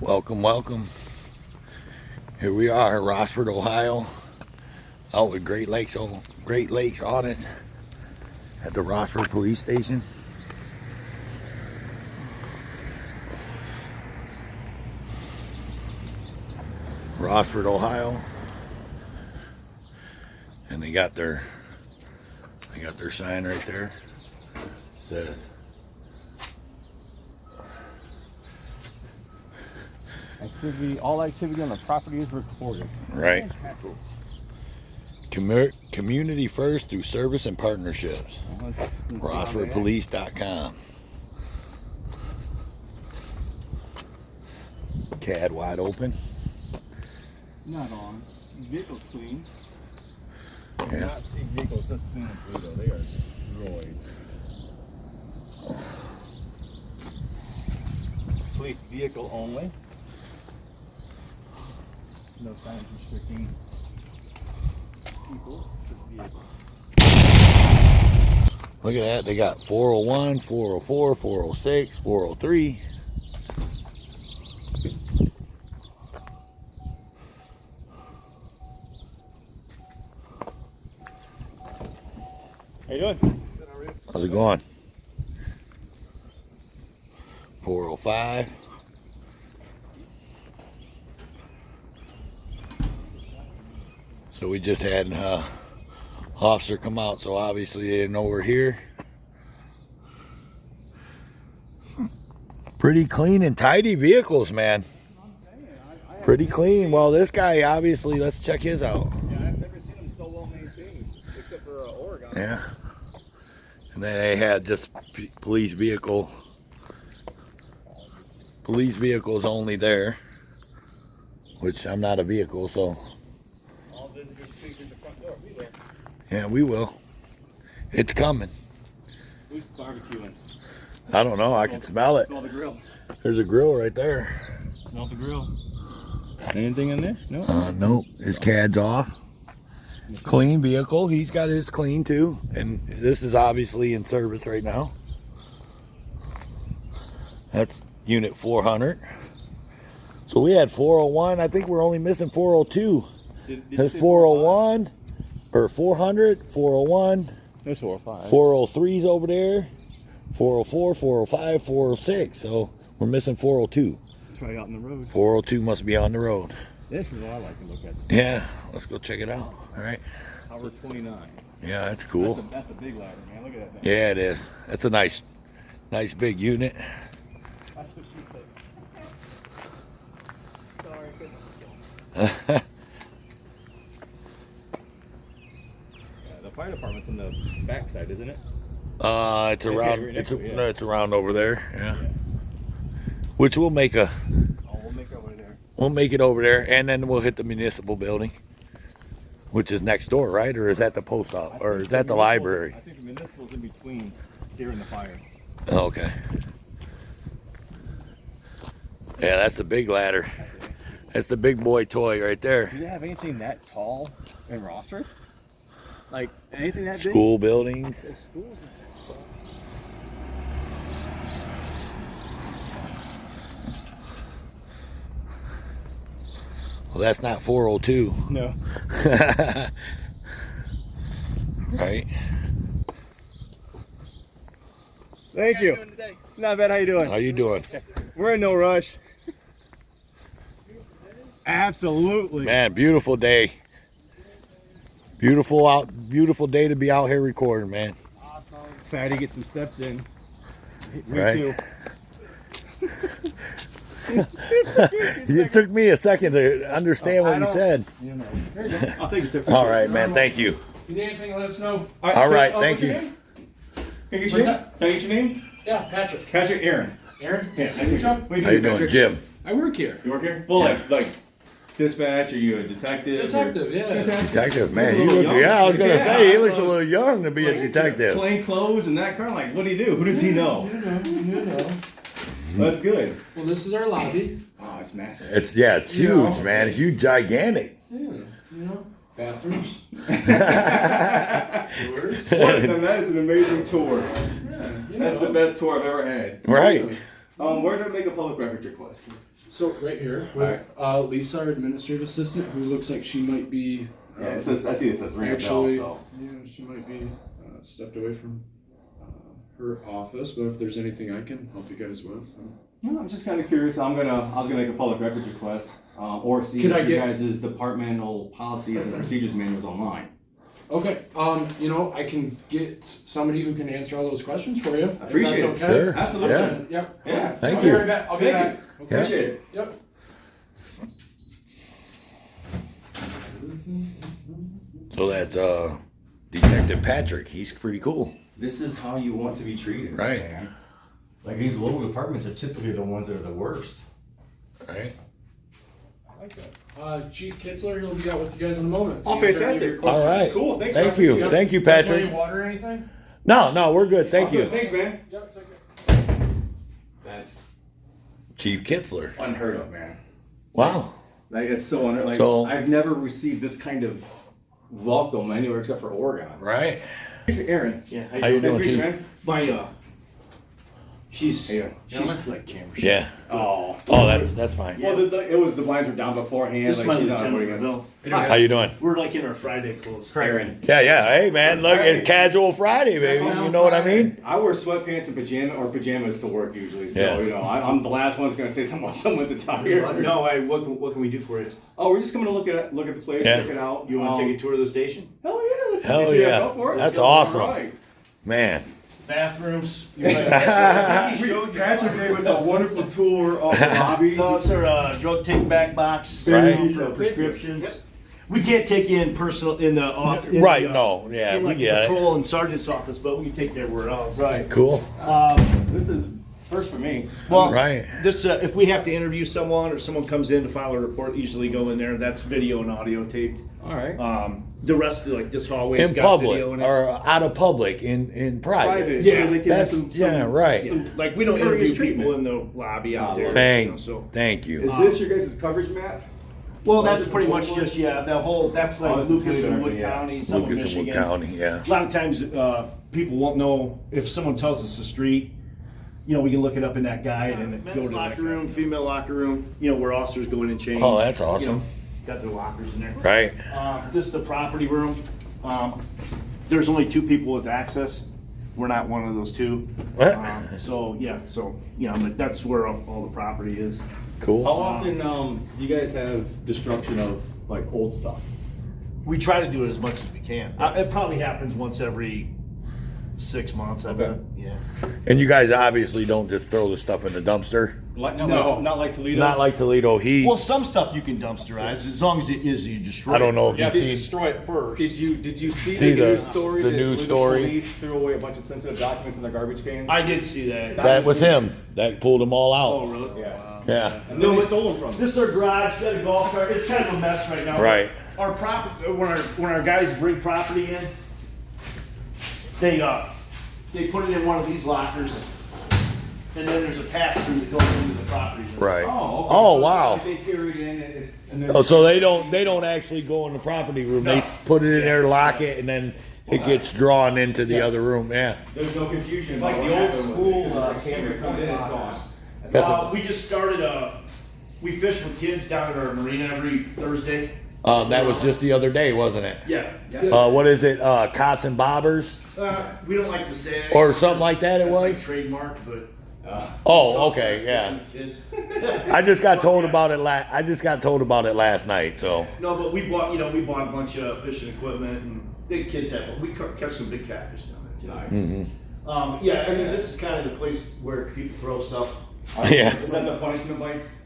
Welcome, welcome. Here we are, Rossford, Ohio, out with Great Lakes Audit at the Rossford Police Station. Rossford, Ohio, and they got their sign right there. It says all activity on the property is recorded. right. Community first through service and partnerships. RossfordPolice.com. CAD wide open. Not on. Vehicle's clean. Yeah. I do not see vehicles this clean and blue though. They are destroyed. Police vehicle only. No signs restricting people, just vehicles. Look at that. They got 401, 404, 406, 403. How you doing? Good, how are you? How's it going? 405. So we just had an officer come out, so obviously they didn't know we're here. Pretty clean and tidy vehicles, man. Pretty clean. Well, this guy obviously, let's check his out. Yeah, I've never seen them so well maintained, except for Oregon. Yeah. And then they had just police vehicles only there, which I'm not a vehicle, so. All visitors please at the front door. Be there. Yeah, we will. It's coming. Who's barbecuing? I don't know. I can smell it. Smell the grill. There's a grill right there. Smell the grill. Anything in there? No. Nope. His CAD's off. Clean vehicle. He's got his clean too. And this is obviously in service right now. That's unit 400. So we had 401. I think we're only missing 402. There's 401 or 400, 401. There's 405. 403's over there. 404, 405, 406. So we're missing 402. It's probably out in the road. 402 must be on the road. This is what I like to look at. Yeah, let's go check it out. All right. Tower 29. Yeah, that's cool. That's a big ladder, man. Look at that thing. Yeah, it is. That's a nice big unit. That's what she said. Sorry, yeah, the fire department's on the backside, isn't it? It's around. Yeah. It's around over there. Yeah. Which we'll make a. Oh, we'll make it over there. We'll make it over there, and then we'll hit the municipal building, which is next door, right? Or is that the post office? Or is that the library? I think the municipal's in between here and the fire. Okay. Yeah, that's the big ladder. That's the big boy toy right there. Do they have anything that tall in Rossford? Like anything that big? School buildings. The schools. Well, that's not 402. No. Right. Thank you. Not bad. How you doing? How you doing? We're in no rush. Absolutely. Man, beautiful day. Beautiful day to be out here recording, man. Awesome. Fatty, get some steps in. Me Right. too. It took me a second to understand what you said. You know. Here you go. I'll take a sip. All right, man. Thank you. You need anything, let us know. All right, Can I thank get you. your name? Can I get your name? Can I get your name? Yeah, Patrick. Patrick Aaron. Aaron? Yeah, Nice to meet you. What do How you doing, Patrick? Jim? I work here. You work here? Well, like dispatch. Are you a detective? Detective, yeah. Fantastic. Detective, man. A You little look. young. Yeah, I was gonna say he I looks a was- little young to be a detective. Plain clothes and that kind of like. What do you do? Who does he know? You know. That's good. Well, this is our lobby. Oh, it's massive. It's huge, Yeah. man. Huge, gigantic. Yeah, you know. Bathrooms. Doors. Now that is an amazing tour. Yeah, you That's know. the best tour I've ever had. Right. Where do I make a public records request? So right here with Lisa, our administrative assistant, who looks like she might be. Yeah, it says, I see it says ring a bell, Actually, so. yeah, she might be stepped away from her office. But if there's anything I can help you guys with, No, I'm just kind of curious. I was gonna make a public records request, or see Can if I you get- guys' departmental policies and procedures manuals online. okay. You know, I can get somebody who can answer all those questions for you. I appreciate if that's it. okay. Sure. Absolutely. Yeah. Yep. Yeah. Thank I'll you. Be right back. I'll be Thank back. you. Okay. Appreciate it. Yep. So that's Detective Patrick. He's pretty cool. This is how you want to be treated, Right. man. Like these local departments are typically the ones that are the worst. Right? I like that. Chief Kitzler, he'll be out with you guys in a moment. Oh, To answer any of fantastic. your questions. All right. Cool. Thanks. Thank man. you. Yep. Thank you, Guys want Patrick. any water or anything? No, we're good. Thank you. Thanks, man. Yep. Take it. That's Chief Kitzler. unheard of, man. Wow. Like it's so like So- I've never received this kind of welcome anywhere except for Oregon. Right? Aaron. Yeah, How you Nice doing, to meet you, Chief? man. My she's Yeah. she's like camera. Yeah. Oh. Oh, that's fine. Well, it was the blinds were down beforehand. This is like my she's not avoiding lieutenant. us. Bill. How you doing? We're like in our Friday clothes. Aaron. Yeah, yeah. Hey, man, look, it's casual Friday, baby. You know what I mean? I wear sweatpants and pajamas to work usually, so Yeah. you know I'm the last one's gonna say something about someone's attire. No, what can we do for you? Oh, we're just coming to look at the place, Yeah. check it out. You want to take a tour of the station? Hell yeah, let's Hell yeah, yeah. go for it. That's All awesome. right. Man. Bathrooms. Patrick gave us a wonderful tour of the lobby. Those are drug take back box Right. for prescriptions. We can't take you in personal in the office. Right, no, yeah, in we like get it. patrol and sergeant's office, but we can take you everywhere else. Right. Cool. This is first for me. Well, Right. this if we have to interview someone or someone comes in to file a report, usually go in there. That's video and audio taped. All right. The rest of like this hallway In got public video in it. or out of public in private. Private. Yeah, so they can That's have yeah, right. Like we don't Courteous interview people treatment. in the lobby out there. Thank, so. thank you. Is this your guys' coverage map? Well, that's pretty much just the whole. That's like Oh, it's Lucas and Toledo, Wood yeah. County, some of Lucas and Michigan. Wood County, yeah. A lot of times, people won't know if someone tells us the street. You know, we can look it up in that guide and go to the locker room, female locker room. You know, where officers go in and change. Oh, that's you know, awesome. got their lockers in there. Right. This is the property room. There's only 2 people with access. We're not one of those 2. What? So but that's where all the property is. How Cool. often do you guys have destruction of like old stuff? We try to do it as much as we can. It probably happens once every 6 months. I bet. Yeah. And you guys obviously don't just throw the stuff in the dumpster. Like, No. not like Toledo. Not like Toledo Heat. Well, some stuff you can dumpsterize as long as it is you destroy. I don't know if Yeah, you if you see. destroy it first. Did you see See the the- news story? the that news Toledo story? Police threw away a bunch of sensitive documents in their garbage cans. I did see that. That was him. That pulled them all Oh, out. really? Yeah. Yeah. And then they stole them from them. This is our garage. Got a golf cart. It's kind of a mess right now. Right. Our property when our guys bring property in, they put it in one of these lockers, and then there's a pass through that goes into the property room. Right. Oh, okay. Oh, So wow. They carry it in and it's and then Oh, so they don't actually go in the property room. They put it in there, lock it, and then it gets drawn into the other room. Yeah. there's no confusion. It's like about the what old happened with school, it. It's like secret camera comes in, it's lockers. gone. That's We just started we fish with kids down at our marina every Thursday. that was just the other day, wasn't it? Yeah. What is it? Cops and Bobbers? We don't like to say it. Or something like that it That's like was? trademark, but. Oh, okay, yeah. Kids. I just got told about it. I just got told about it last night. So No, but we bought a bunch of fishing equipment, and the kids we catch some big catfish down there too. Nice. Yeah, I mean, this is kind of the place where people throw stuff. yeah. Is that the punishment bites?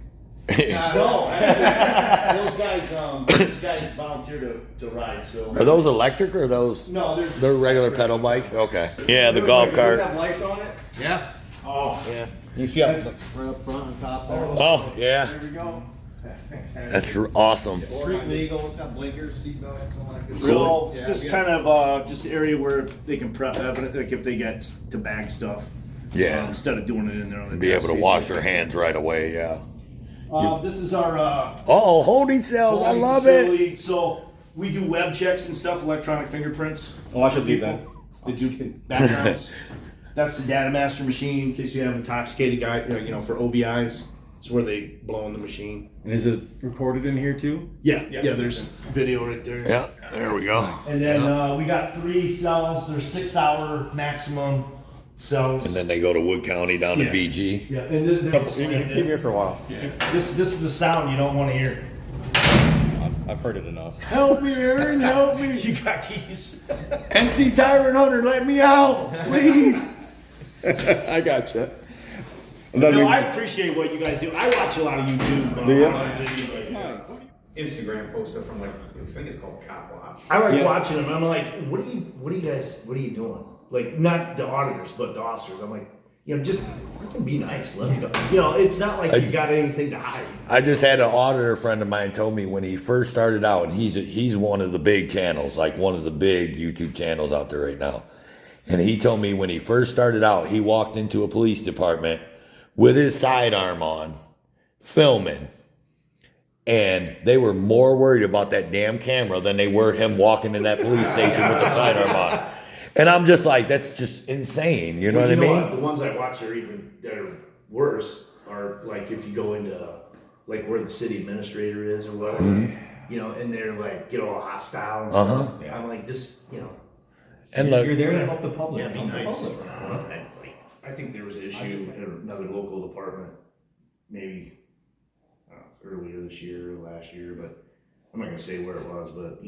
No, actually, those guys volunteer to ride. So Are those electric or are those? no, They're regular pedal bikes. Okay. Yeah, the golf Does cart. this have lights on it? Yeah. Oh, Yeah. You see up? Right up front on top there. Oh yeah. There we go. That's fantastic. That's awesome. Street legal, it's got blinkers, seatbelts, all that good so stuff. this is kind of just an area where they can prep evidence, like if they get to bag stuff. Yeah. Instead of doing it in there on the Be able to desk. wash their hands right away. Yeah. This is our. Oh, holding cells. I holding love it. facility. So we do web checks and stuff, electronic fingerprints. Oh, I should leave that. They do backgrounds. That's the data master machine in case you have an intoxicated guy, for OBIs. It's where they blow in the machine. And is it recorded in here too? Yeah, there's video right there. Yeah, there we go. And then we got 3 cells. They're 6-hour maximum cells. And then they go to Wood County down to Yeah. BG. Yeah, and then Keep here for a while. this is the sound you don't want to hear. I've heard it enough. Help me, Aaron, help me. You got keys. NC Tyrant Hunter, let me out, please. I gotcha. No, I appreciate what you guys do. I watch a lot of YouTube. Do you? Instagram post stuff from like, I think it's called Copwatch. I like watching them. I'm like, what are you doing? Like, not the auditors, but the officers. I'm like, just freaking be nice. Let me know. It's not like you got anything to hide. I just had an auditor friend of mine told me when he first started out, and he's one of the big channels, like one of the big YouTube channels out there right now. And he told me when he first started out, he walked into a police department with his sidearm on, filming. And they were more worried about that damn camera than they were him walking in that police station with the sidearm on. And I'm just like, that's just insane. You know what I mean? The ones I watch that are worse are like if you go into like where the city administrator is or whatever, and they're like get all hostile and stuff. Yeah. I'm like, just And look, You're there to help the public. be help the nice. public. I think there was an issue in another local department, maybe earlier this year or last year, but I'm not gonna say where it was. But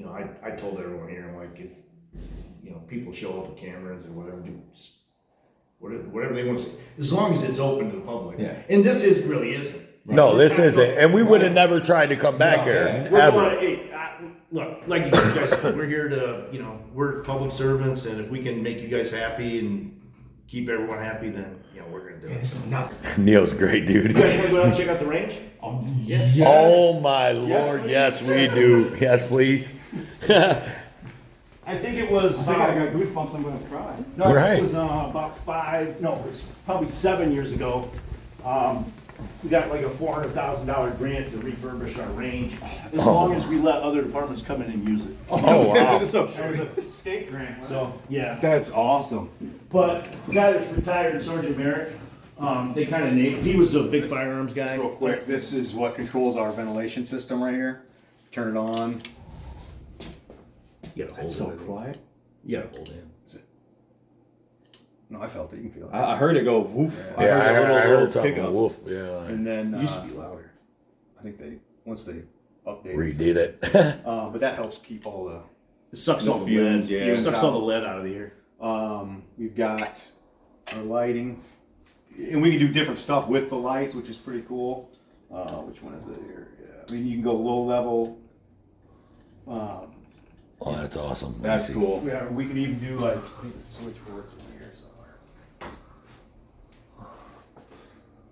I told everyone here, I'm like, if people show up with cameras or whatever, do whatever they want to see, as long as it's open to the public. Yeah. And this really isn't. no, this isn't. And we would have never tried to come back here, We're ever. look, like you guys said, we're here to, we're public servants, and if we can make you guys happy and keep everyone happy, then we're gonna do it. This is not. Neil's great, dude. You guys want to go out and check out the range? Yes. Oh my Lord, yes we do. Yes, please. I think it was. I got goosebumps. I'm gonna cry. No, Right. it was about it's probably 7 years ago. We got like a $400,000 grant to refurbish our range, as long as we let other departments come in and use it. Oh wow. That was a state grant. So, yeah. That's awesome. But the guy that's retired, Sergeant Merrick, they kind of named, he was a big firearms guy. Real quick, this is what controls our ventilation system right here. Turn it on. You gotta hold It's so it. quiet. You gotta hold it. No, I felt it. You can feel it. I heard it go woof. Yeah, I heard little something. pickup. Woof. Yeah. And then It used to be louder. I think once they updated. Redid it. But that helps keep all the. It sucks No all the lead. fumes, yeah. It sucks all the lead out of the air. We've got our lighting, and we can do different stuff with the lights, which is pretty cool. Which one is it here? Yeah. I mean, you can go low level. Oh, that's awesome. Let me That's see. cool. Yeah, we can even do like, I think the switchboard's in here somewhere.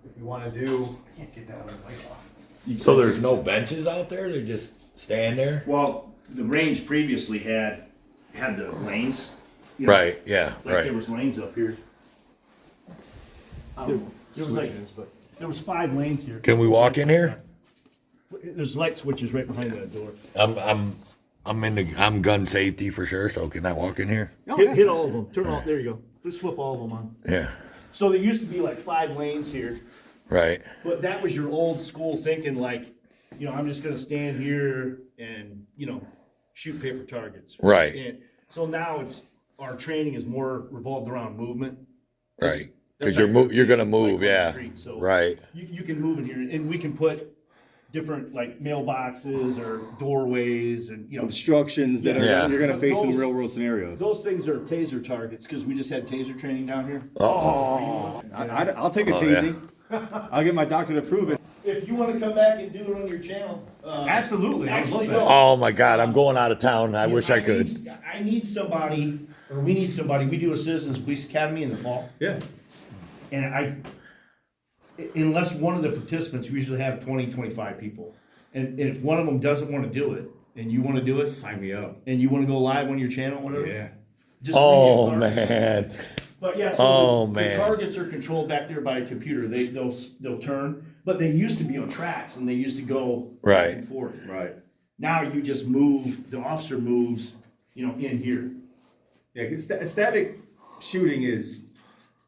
If you want to do, I can't get that other light off. So there's no benches out there? They just stand there? Well, the range previously had the lanes. Right. Yeah. Like Right. there was lanes up here. There was like, there was 5 lanes here. Can we walk in here? There's light switches right behind that door. I'm gun safety for sure. So can I walk in here? Hit all of them. Turn all. There you go. Just flip all of them on. Yeah. So there used to be like 5 lanes here, Right. but that was your old school thinking. Like, I'm just gonna stand here and shoot paper targets. Right. And so now our training is more revolved around movement. Right. That's Because you're gonna like move. on the Yeah. street. So Right. you can move in here, and we can put different like mailboxes or doorways and Obstructions that Yeah. you're going to face in Those- real world scenarios. those things are taser targets because we just had taser training down here. Oh. I'll take a Oh, tasing. I'll get my doctor to prove it. If you want to come back and do it on your channel, Absolutely. I would actually love that. no. Oh my God. I'm going out of town. I wish I could. I need somebody, or we need somebody. We do a Citizens Police Academy in the fall, Yeah. and unless one of the participants, we usually have 20, 25 people, and if one of them doesn't want to do it, and you want to do it, Sign me up. and you want to go live on your channel, whatever. Yeah. Just Oh bring your targets. man. But yeah, so Oh, the man. targets are controlled back there by a computer. They'll turn, but they used to be on tracks and they used to go Right. back and forth. Right. Now you just move. The officer moves, in here. Yeah, 'cause static shooting is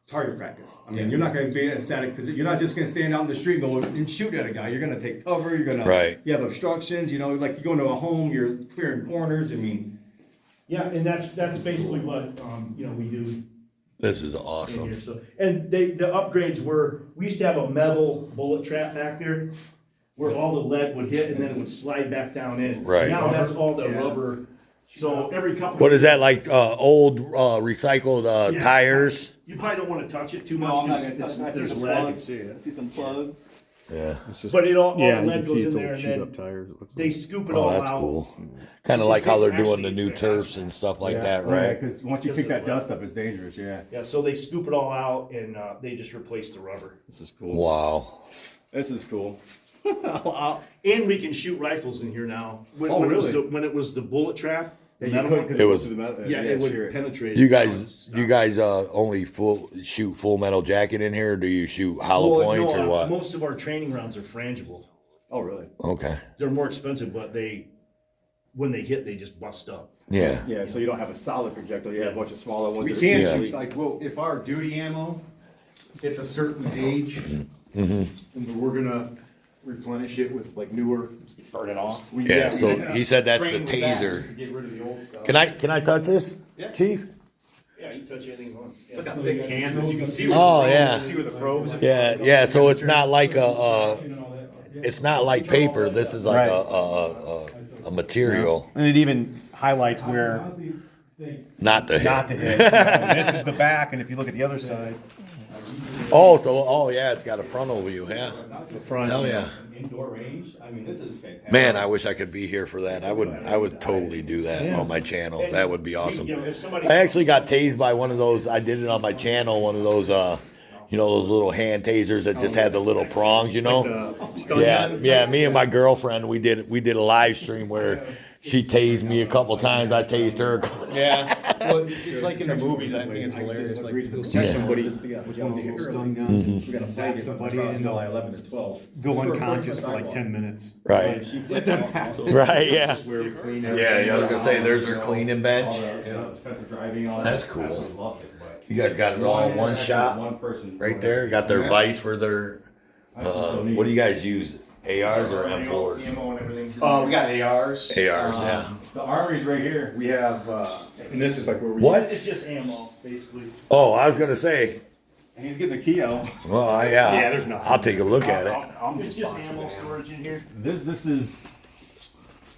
target practice. I mean, you're not going to be in a static position. You're not just going to stand out in the street and go and shoot at a guy. You're going to take cover. You're going to, Right. You have obstructions. You know, like you go into a home, you're clearing corners. I mean, Yeah, and that's basically what, you know, we do This is in awesome. here, so. And the upgrades were, we used to have a metal bullet trap back there where all the lead would hit and then it would slide back down in. Right. Now that's all the rubber, so every couple. What is that, like old recycled Yeah. tires? You probably don't wanna touch it too no, much, I'm not cause going to touch it. I see there's some lead. plugs. I see some plugs. Yeah. But it all the Yeah, you lead can see goes in it's there old and chewed up then tires. It looks they like. scoop it Oh, all that's out. cool. Kind of like how they're doing the new Actually, turfs and stuff like that, right? Because once you pick that dust up, it's dangerous. Yeah. Yeah, so they scoop it all out and, they just replace the rubber. This is cool. Wow. This is cool. And we can shoot rifles in here now. When, Oh, when it was really? when it was the bullet trap, the Yeah, you metal could one, because It it was- was through the metal. yeah, it would sure. penetrate. You it. guys only shoot full metal jacket in here, or do you shoot hollow Well, points no, or what? most of our training rounds are frangible. Oh, really? Okay. They're more expensive, but when they hit, they just bust up. Yeah. Yeah, so you don't have a solid projectile. You have a bunch of smaller ones. We that are can Yeah. choose, like, well, if our duty ammo, it's a certain age, and we're gonna replenish it with like newer, burn it off. Yeah, so he said that's the train with that, taser. just to Get rid of the old stuff. Can I touch this, Yeah. Chief? Yeah, you touch anything you want. It's like a thick canvas, you can see where Oh, the probes, yeah. see where the probes. Yeah. So it's not like it's not like paper. This is like a material, And it even highlights where not the not to hit. hit. This is the back, and if you look at the other side, Oh, yeah, it's got a frontal view. Yeah. the front. Hell yeah. Indoor range. I mean, this is fantastic. Man, I wish I could be here for that. I would totally do that on my channel. That would be awesome. You know, if somebody, I actually got tased by one of those. I did it on my channel. One of those, those little hand tasers that just had the little prongs. You know? Stun Yeah, gun? yeah. Me and my girlfriend, we did a live stream where she tased me a couple times. I tased her. Yeah. Well, it's like in the movies. I think it's hilarious. Like you'll see somebody Stun guns. Mm-hmm. We got to Zap somebody in July 11 and 12. go unconscious for like 10 minutes. Right. Let them pass. Right. Yeah. Where we clean Yeah. I was gonna say there's her cleaning bench. Defensive driving. All That's that. cool. Absolutely loved it, but You guys got it all in one shot One person. right there. Got their vice for their. What do you guys use? ARs or M4s? Ammo and everything. We got ARs. ARs. Yeah. The Armory's right here. We have, and this is like where we. What? it's just ammo, basically. Oh, I was gonna say. And he's getting the key out. Well, yeah. Yeah, there's nothing. I'll take a look at it. It's just ammo storage in here. This is.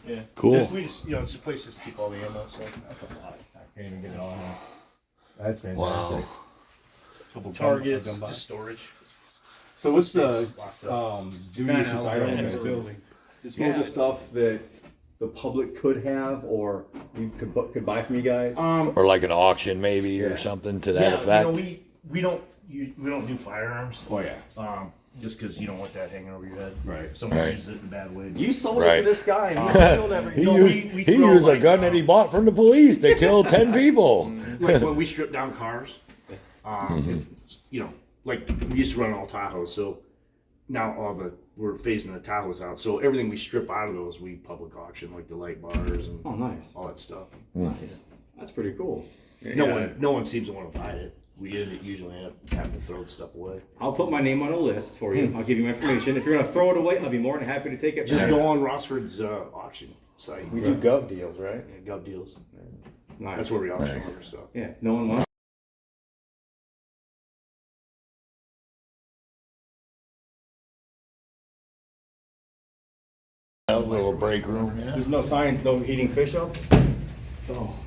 Yeah. Cool. We just, it's a place to keep all the ammo, so. That's a lot. I can't even get it all in. That's fantastic. Wow. Targets, just storage. So what's the duty Kinda issues out item in in the the building. Dispose of stuff that the public could have or you could buy from you guys? Or like an auction maybe or Yeah. something to that Yeah, effect. we don't do firearms, Oh yeah. just because you don't want that hanging over your head. Right. If someone Right. uses it in a bad way. You sold it Right. to this guy and he killed every. He No, used, we he throw, used a like, gun that he bought from the police to kill 10 people. Like when we strip down cars, like we used to run all Tahoes, so now we're phasing the Tahoes out. So everything we strip out of those, we public auction, like the light bars and Oh, nice. all that stuff. Nice. That's pretty cool. No one seems to want to buy it. We usually end up having to throw the stuff away. I'll put my name on a list for you. I'll give you my information. If you're gonna throw it away, I'll be more than happy to take it. Just back. go on Rossford's auction site. We do gov deals, right? Yeah, Gov deals. Nice. That's where we auction all our stuff. Yeah, no one wants. A little break room. Yeah. There's no signs, no heating fish up?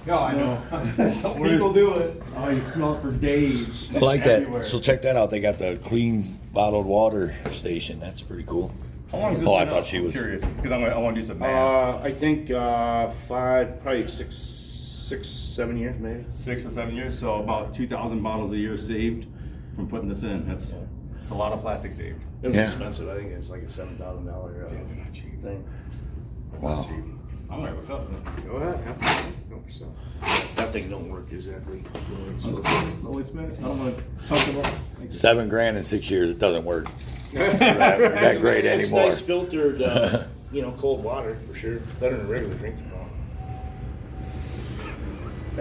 No, I know. Some people do it. Oh, you smell it for days. I like that. Everywhere. So check that out. They got the clean bottled water station. That's pretty cool. How long is this Oh, I been thought up? she I'm was- curious because I want to do some math. I think probably 6, 7 years maybe. 6 to 7 years, so about 2,000 bottles a year saved from putting this in. That's a lot of plastic saved. It was Yeah. expensive. I think it's like a $7,000 thing. Wow. I might look up. Go ahead. That thing don't work exactly. Slowly spin it. I don't want to talk about. $7,000 in 6 years. It doesn't work that great It's anymore. nice filtered, cold water for sure. Better than regular drinking water.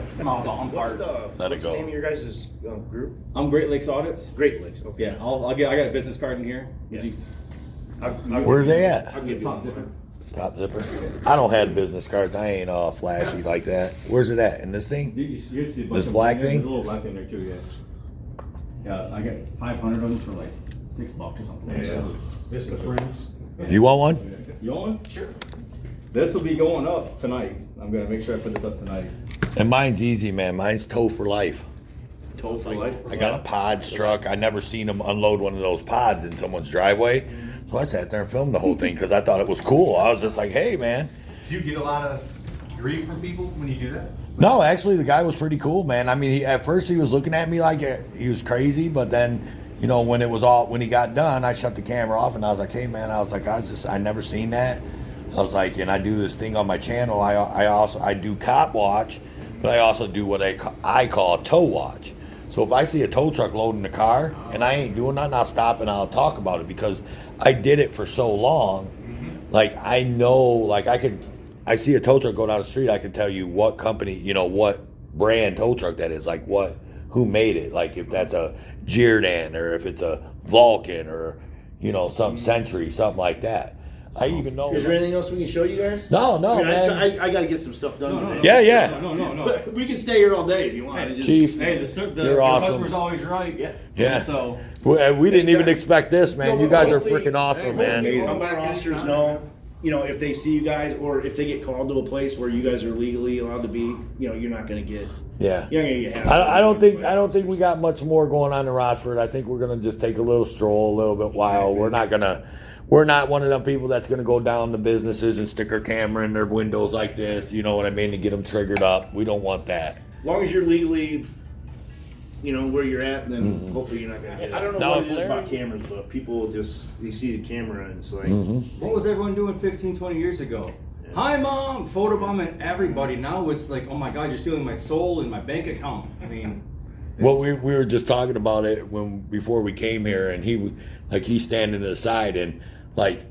I'm part. Let it What's the name go. of your guys' group? I'm Great Lakes Audits. Great Lakes. Okay. Yeah, I got a business card in here. Would Yeah. you? Where's they at? I'll give you Top one. zipper. Top zipper. I don't have business cards. I ain't all flashy like that. Where's it at? In this thing? You see a bunch This of- black there's thing? a little black in there too. Yeah. Yeah, I got 500 of them for like $6 or something. Yeah. Vista prints. You want one? You want one? Sure. This will be going up tonight. I'm gonna make sure I put this up tonight. And mine's easy, man. Mine's tow for life. Tow for life. I got a pods truck. I never seen them unload one of those pods in someone's driveway. So I sat there and filmed the whole thing because I thought it was cool. I was just like, hey, man. Do you get a lot of grief from people when you do that? No, actually, the guy was pretty cool, man. I mean, at first he was looking at me like he was crazy, but then, you know, when he got done, I shut the camera off and I was like, hey, man, I never seen that. I was like, and I do this thing on my channel. I do cop watch, but I also do what I call a tow watch. So if I see a tow truck loading the car and I ain't doing nothing, I'll stop and I'll talk about it because I did it for so long. Like, I know, like, I see a tow truck go down the street, I can tell you what company, you know, what brand tow truck that is, like who made it, like if that's a Jordan or if it's a Vulcan or, you know, some Century, something like that. I even know. Is there anything else we can show you guys? No, I mean, man. I got to get some stuff done. No. today. Yeah. No. We can stay here all day if you want. It's just- Chief, Hey, you're your awesome. customer's always right. Yeah. Yeah. So We didn't even expect this, man. No, You guys are hopefully- freaking awesome, man. Come back, officers know, you know, if they see you guys or if they get called to a place where you guys are legally allowed to be, you know, you're not going to get. Yeah. You're not going to get. I don't think we got much more going on in Rossford. I think we're gonna just take a little stroll, a little bit while. We're not one of them people that's gonna go down to businesses and stick our camera in their windows like this. You know what I mean? To get them triggered up. We don't want that. As long as you're legally, you know, where you're at, then hopefully you're not going to get. I don't know No, what it is Larry- about cameras, but people just they see the camera and it's like. what was everyone doing 15, 20 years ago? Hi, Mom! Photobombing everybody. Now it's like, oh my God, you're stealing my soul and my bank account. I mean, Well, we were just talking about it before we came here, and he's standing to the side, and like,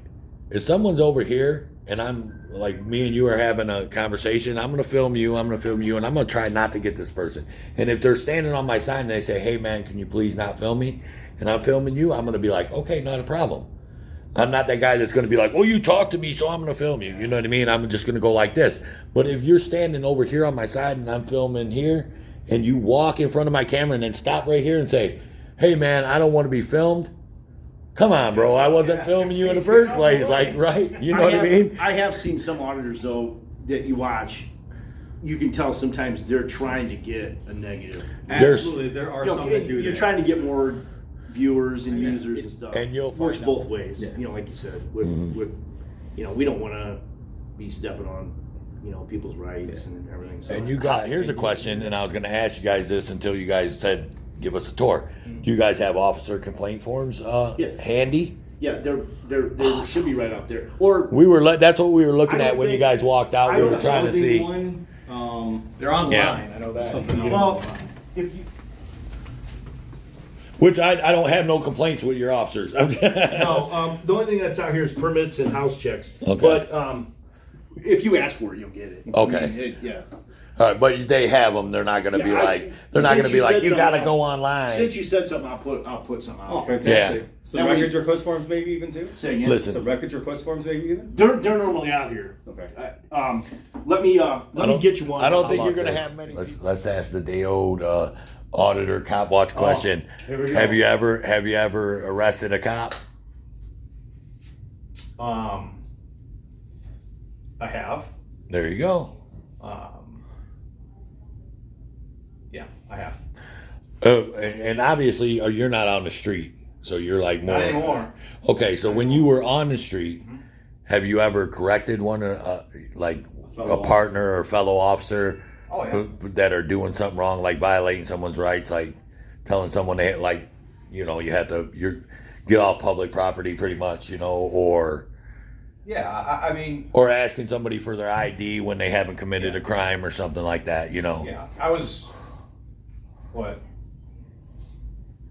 if someone's over here, and I'm like, me and you are having a conversation, I'm gonna film you, and I'm gonna try not to get this person. And if they're standing on my side and they say, hey man, can you please not film me? And I'm filming you, I'm gonna be like, okay, not a problem. I'm not that guy that's gonna be like, well, you talk to me, so I'm gonna film you. You know what I mean? I'm just gonna go like this. But if you're standing over here on my side and I'm filming here, and you walk in front of my camera and then stop right here and say, hey man, I don't want to be filmed. Come on, bro. I wasn't filming you in the first place. Like, right? You know what I mean? I have seen some auditors though that you watch. You can tell sometimes they're trying to get a negative. absolutely, there are You know, some that do you're that. trying to get more viewers and users and stuff. And you'll works find both out. ways. Yeah. You know, like you said, with you know, we don't want to be stepping on, you know, people's rights and everything. So. And here's a question, and I was going to ask you guys this until you guys said, give us a tour. Do you guys have officer complaint forms Yeah. handy? Yeah, they should be right out there. Or That's what we were looking I at don't when you think- guys walked out. I We were don't- trying to Housing see. one, They're online. Yeah. I know that. Something You well, know. if you Which I don't have no complaints with your officers. no, the only thing that's out here is permits and house checks. Okay. But if you ask for it, you'll get it. Okay. I mean, yeah. All right, but they have them. They're not going to be Yeah, like. They're not going to since be you like. said You got to something, go online. Since you said something, I'll put something out. Oh, fantastic. Yeah. So That way- records request forms maybe even too? Say again. Listen. So records request forms maybe even? They're normally out here. Okay. Let me get you one. I don't How think you're about going to this? have many. Let's ask the day old auditor cop watch question. here we go. Have you ever arrested a cop? I have. There you go. Yeah, I have. And obviously you're not on the street, so you're like more. Not anymore. Okay, so when you were on the street, have you ever corrected one, like a partner or fellow officer Oh, yeah. that are doing something wrong, like violating someone's rights, like telling someone they like, you had to get off public property, pretty much, or Yeah, I mean, or asking somebody for their ID when they haven't committed a crime or something like that, yeah, I was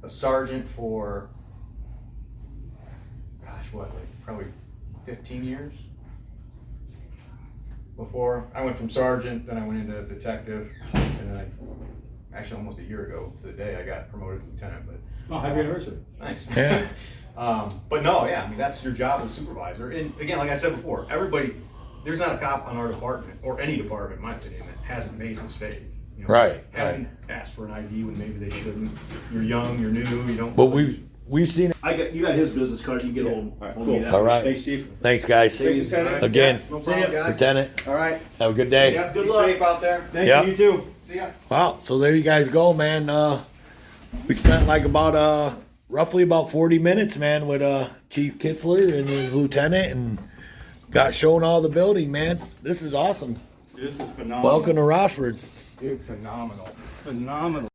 a sergeant for, like probably 15 years. Before I went from sergeant, then I went into detective, and and then actually almost a year ago to the day, I got promoted to lieutenant, but. Oh, happy anniversary. Thanks. Yeah. But no, yeah, I mean, that's your job as supervisor. And again, like I said before, there's not a cop on our department, or any department, in my opinion, that hasn't made a mistake. You know, Right, hasn't asked for an ID when maybe they shouldn't. You're young, you're new, you don't. But we've seen it. You got his business card. You can get hold of me. All right. Thanks, Chief. Thanks, guys. Thanks, Lieutenant. Again, No problem, guys. Lieutenant, All right. have a good day. Yeah, Good be luck. safe out there. Thank Yep. you, you too. See ya. Wow. So there you guys go, man. We spent like about roughly about 40 minutes, man, with Chief Kitzler and his lieutenant, and got shown all the building, man. This is awesome. This is phenomenal. Welcome to Rossford. Dude, phenomenal. Phenomenal.